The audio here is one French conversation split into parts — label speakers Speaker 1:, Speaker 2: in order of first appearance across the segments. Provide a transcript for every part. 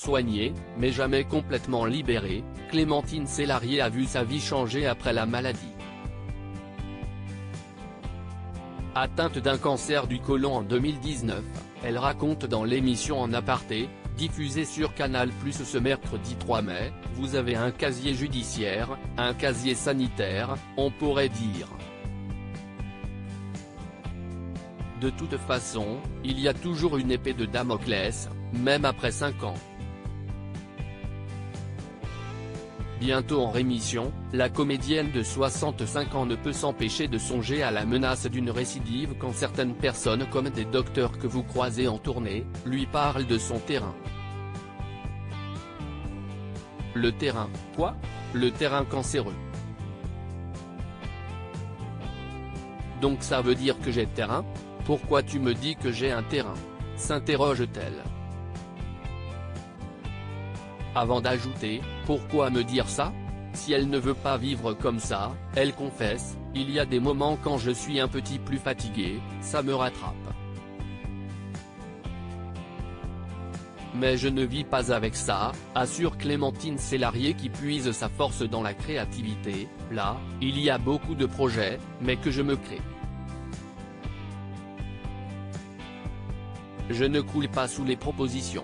Speaker 1: Soignée, mais jamais complètement libérée, Clémentine Célarié a vu sa vie changer après la maladie. Atteinte d'un cancer du côlon en 2019, elle raconte dans l'émission En Aparté, diffusée sur Canal+ ce mercredi 3 mai, « Vous avez un casier judiciaire, un casier sanitaire, on pourrait dire. De toute façon, il y a toujours une épée de Damoclès, même après 5 ans. » Bientôt en rémission, la comédienne de 65 ans ne peut s'empêcher de songer à la menace d'une récidive quand certaines personnes comme des docteurs que vous croisez en tournée, lui parlent de son terrain. Le terrain, quoi? Le terrain cancéreux. Donc ça veut dire que j'ai terrain? Pourquoi tu me dis que j'ai un terrain? S'interroge-t-elle. Avant d'ajouter, pourquoi me dire ça? Si elle ne veut pas vivre comme ça, elle confesse, il y a des moments quand je suis un petit plus fatiguée, ça me rattrape. Mais je ne vis pas avec ça, assure Clémentine Célarié qui puise sa force dans la créativité. Là, il y a beaucoup de projets, mais que je me crée. Je ne coule pas sous les propositions.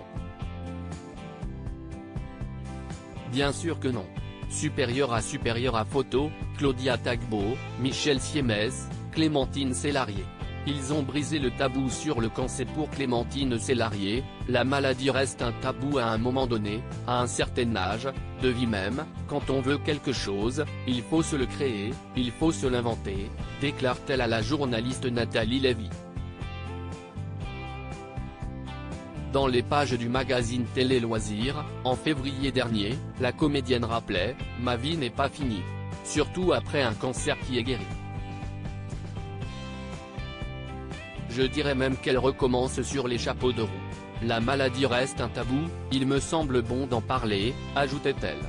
Speaker 1: Bien sûr que non. Supérieur à photo, Claudia Tagbo, Michel Siemès, Clémentine Célarié. Ils ont brisé le tabou sur le cancer pour Clémentine Célarié. La maladie reste un tabou à un moment donné, à un certain âge, de vie même. Quand on veut quelque chose, il faut se le créer, il faut se l'inventer, déclare-t-elle à la journaliste Nathalie Lévy. Dans les pages du magazine Télé Loisirs, en février dernier, la comédienne rappelait « Ma vie n'est pas finie. Surtout après un cancer qui est guéri. Je dirais même qu'elle recommence sur les chapeaux de roue. La maladie reste un tabou, il me semble bon d'en parler », ajoutait-elle.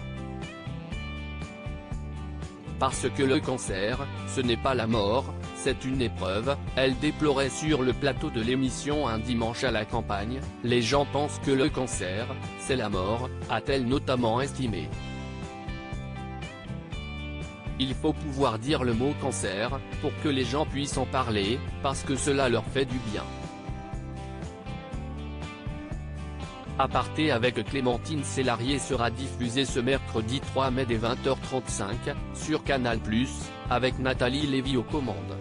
Speaker 1: Parce que le cancer, ce n'est pas la mort, c'est une épreuve, elle déplorait sur le plateau de l'émission Un dimanche à la campagne, les gens pensent que le cancer, c'est la mort, a-t-elle notamment estimé. Il faut pouvoir dire le mot cancer, pour que les gens puissent en parler, parce que cela leur fait du bien. Aparté avec Clémentine Célarié sera diffusé ce mercredi 3 mai dès 20h35, sur Canal+, avec Nathalie Lévy aux commandes.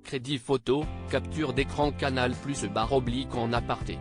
Speaker 1: Crédit photo, capture d'écran Canal+/En Aparté.